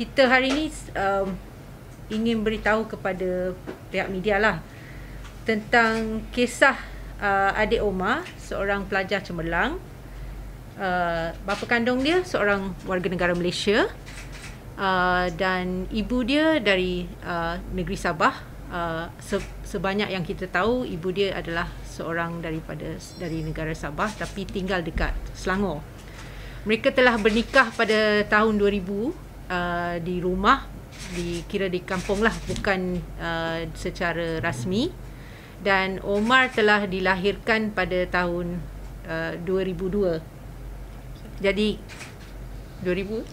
kita hari ini ingin beritahu kepada pihak media lah tentang kisah adik Omar, seorang pelajar cemerlang. Bapa kandung dia seorang warga negara Malaysia, dan ibu dia dari negeri Sabah. Sebanyak yang kita tahu, ibu dia adalah seorang dari negara Sabah tapi tinggal dekat Selangor. Mereka telah bernikah pada tahun 2000 di rumah, dikira di kampung lah, bukan secara rasmi. Dan Omar telah dilahirkan pada tahun 2002. Jadi 31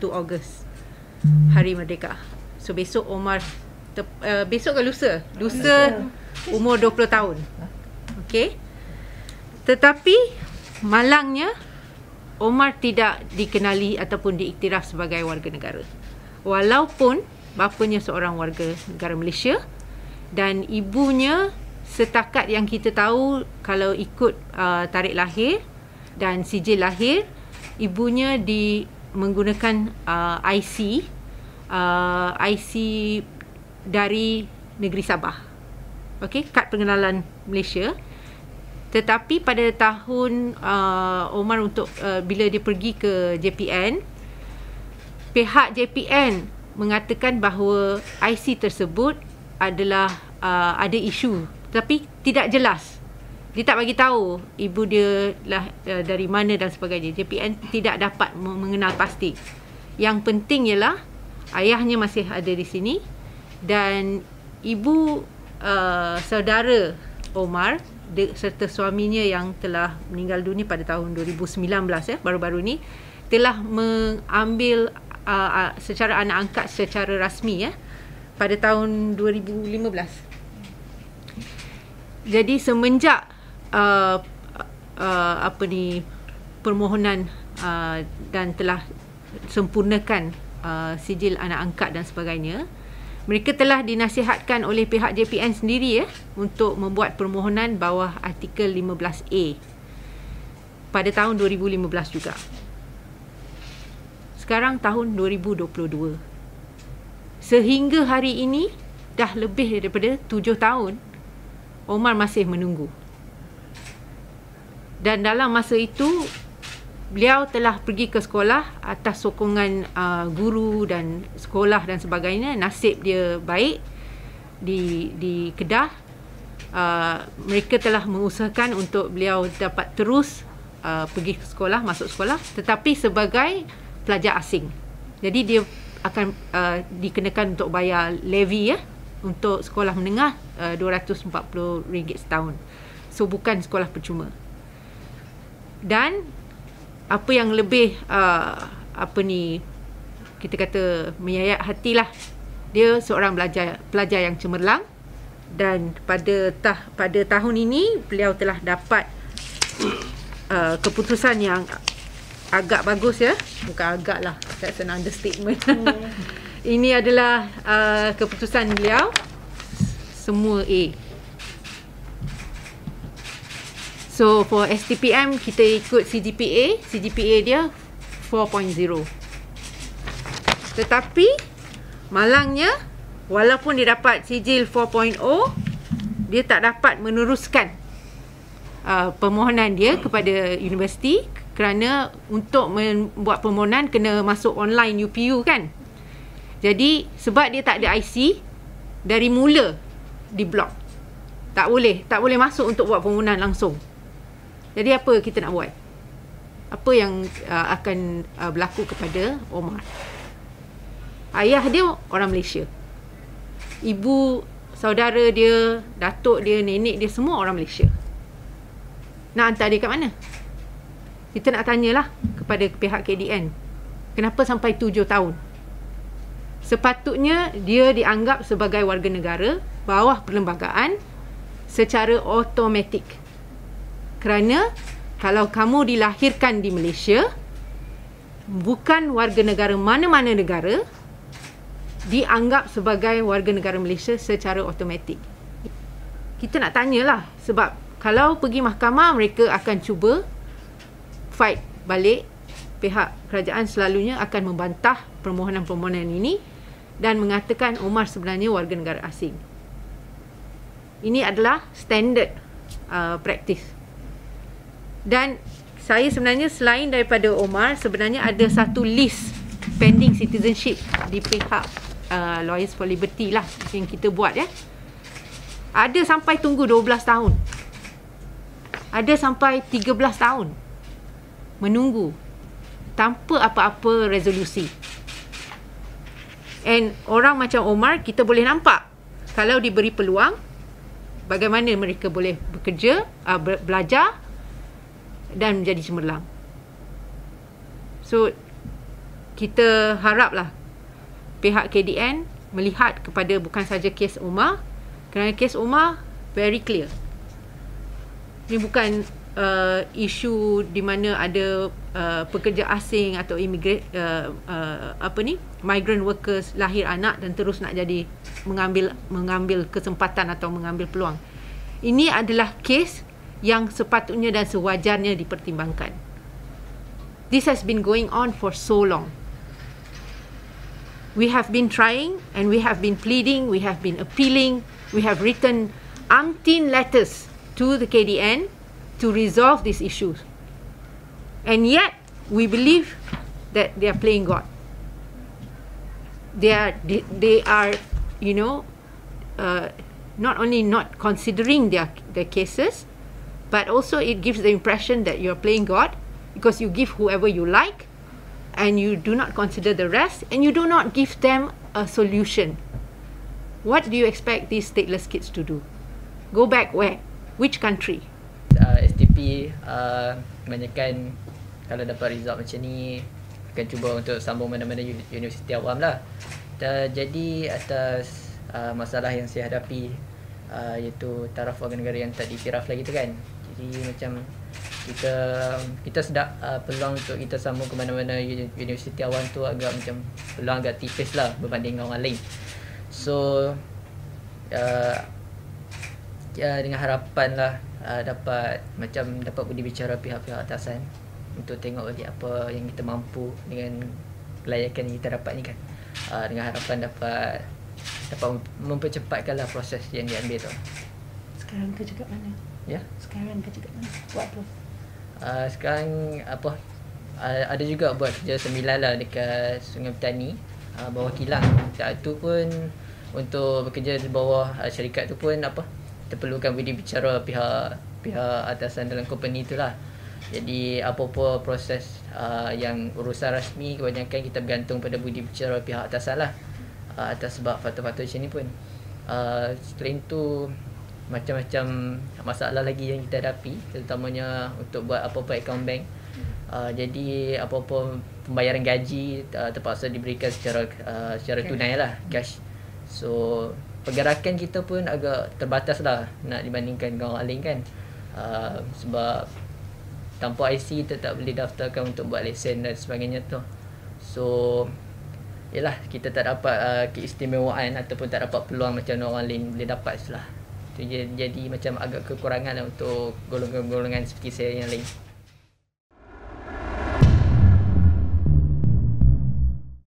Ogos Hari Merdeka. So besok Omar besok ke lusa? Lusa umur 20 tahun. Okey. Tetapi malangnya Omar tidak dikenali ataupun diiktiraf sebagai warga negara. Walaupun bapanya seorang warga negara Malaysia dan ibunya, setakat yang kita tahu, kalau ikut tarikh lahir dan sijil lahir, ibunya menggunakan IC dari negeri Sabah. Okey, kad pengenalan Malaysia. Tetapi pada tahun Omar bila dia pergi ke JPN, pihak JPN mengatakan bahawa IC tersebut adalah ada isu, tapi tidak jelas. Dia tak bagi tahu ibu dia lah dari mana dan sebagainya. JPN tidak dapat mengenal pasti. Yang penting ialah ayahnya masih ada di sini dan ibu saudara Omar serta suaminya yang telah meninggal dunia pada tahun 2019 baru-baru ni, telah mengambil secara anak angkat secara rasmi pada tahun 2015. Jadi semenjak permohonan dan telah sempurnakan sijil anak angkat dan sebagainya, mereka telah dinasihatkan oleh pihak JPN sendiri untuk membuat permohonan bawah artikel 15A pada tahun 2015 juga. Sekarang tahun 2022. Sehingga hari ini dah lebih daripada 7 tahun Omar masih menunggu. Dan dalam masa itu beliau telah pergi ke sekolah atas sokongan guru dan sekolah dan sebagainya. Nasib dia baik di Kedah. Mereka telah mengusahakan untuk beliau dapat terus pergi ke sekolah, masuk sekolah, tetapi sebagai pelajar asing. Jadi dia akan dikenakan untuk bayar levy untuk sekolah menengah, RM240 setahun. So bukan sekolah percuma. Dan apa yang lebih kita kata menyayat hatilah, dia seorang pelajar yang cemerlang, dan pada tahun ini beliau telah dapat keputusan yang agak bagus bukan agak lah, that's an understatement. Ini adalah keputusan beliau, semua A. So for STPM kita ikut CGPA dia 4.0. Tetapi malangnya, walaupun dia dapat sijil 4.0, dia tak dapat meneruskan permohonan dia kepada universiti, kerana untuk membuat permohonan kena masuk online UPU kan. Jadi sebab dia tak ada IC, dari mula di blok. Tak boleh masuk untuk buat permohonan langsung. Jadi apa kita nak buat? Apa yang akan berlaku kepada Omar? Ayah dia orang Malaysia. Ibu, saudara dia, datuk dia, nenek dia, semua orang Malaysia. Nak hantar dia kat mana? Kita nak tanyalah kepada pihak KDN. Kenapa sampai 7 tahun? Sepatutnya dia dianggap sebagai warga negara bawah perlembagaan secara automatik. Kerana kalau kamu dilahirkan di Malaysia, bukan warga negara mana-mana negara, dianggap sebagai warga negara Malaysia secara automatik. Kita nak tanyalah, sebab kalau pergi mahkamah, mereka akan cuba fight balik pihak kerajaan selalunya akan membantah permohonan-permohonan ini dan mengatakan Omar sebenarnya warga negara asing. Ini adalah standard practice. Dan saya sebenarnya selain daripada Omar, sebenarnya ada satu list pending citizenship di pihak Lawyers for Liberty lah yang kita buat ya. Ada sampai tunggu 12 tahun. Ada sampai 13 tahun menunggu tanpa apa-apa resolusi. And orang macam Omar, kita boleh nampak kalau diberi peluang bagaimana mereka boleh bekerja, belajar dan menjadi cemerlang. So kita haraplah pihak KDN melihat kepada bukan saja kes Omar, kerana kes Omar very clear. Ini bukan isu di mana ada pekerja asing atau migrant workers lahir anak dan terus nak jadi mengambil kesempatan atau mengambil peluang. Ini adalah kes yang sepatutnya dan sewajarnya dipertimbangkan. This has been going on for so long. We have been trying and we have been pleading, we have been appealing, we have written umpteen letters to the KDN to resolve these issues. And yet, we believe that they are playing God. They are, not only not considering their cases, but also it gives the impression that you're playing God because you give whoever you like and you do not consider the rest and you do not give them a solution. What do you expect these stateless kids to do? Go back where? Which country? STP kebanyakan kalau dapat result macam ni akan cuba untuk sambung mana-mana universiti awam lah. Jadi atas masalah yang saya hadapi iaitu taraf warga negara yang tak diktiraf lagi tu kan. Jadi macam kita sedap peluang untuk kita sambung ke mana-mana universiti awam tu agak macam peluang agak tipis lah berbanding dengan orang lain. So dengan harapan lah dapat budi bicara pihak-pihak atasan untuk tengok balik apa yang kita mampu dengan kelayakan yang kita dapat ni kan. Dengan harapan dapat mempercepatkanlah proses yang diambil tu. Sekarang kerja kat mana? Ya? Sekarang kerja kat mana? Buat apa? Sekarang ada juga buat kerja sembilan lah dekat Sungai Petani, bawah kilang. Itu pun untuk bekerja di bawah syarikat tu pun kita perlukan budi bicara pihak atasan dalam company tu lah. Jadi apa-apa proses yang urusan rasmi kebanyakan kita bergantung pada budi bicara pihak atasan lah, atas sebab faktor-faktor macam ni pun. Selain tu macam-macam masalah lagi yang kita hadapi, terutamanya untuk buat apa-apa account bank. Jadi apa-apa pembayaran gaji terpaksa diberikan secara tunai lah, cash. So pergerakan kita pun agak terbatas lah nak dibandingkan dengan orang lain kan. Sebab tanpa IC kita tak boleh daftarkan untuk buat lesen dan sebagainya tu. So yalah, kita tak dapat keistimewaan ataupun tak dapat peluang macam orang lain boleh dapat lah. Jadi macam agak kekurangan lah untuk golongan-golongan seperti saya yang lain.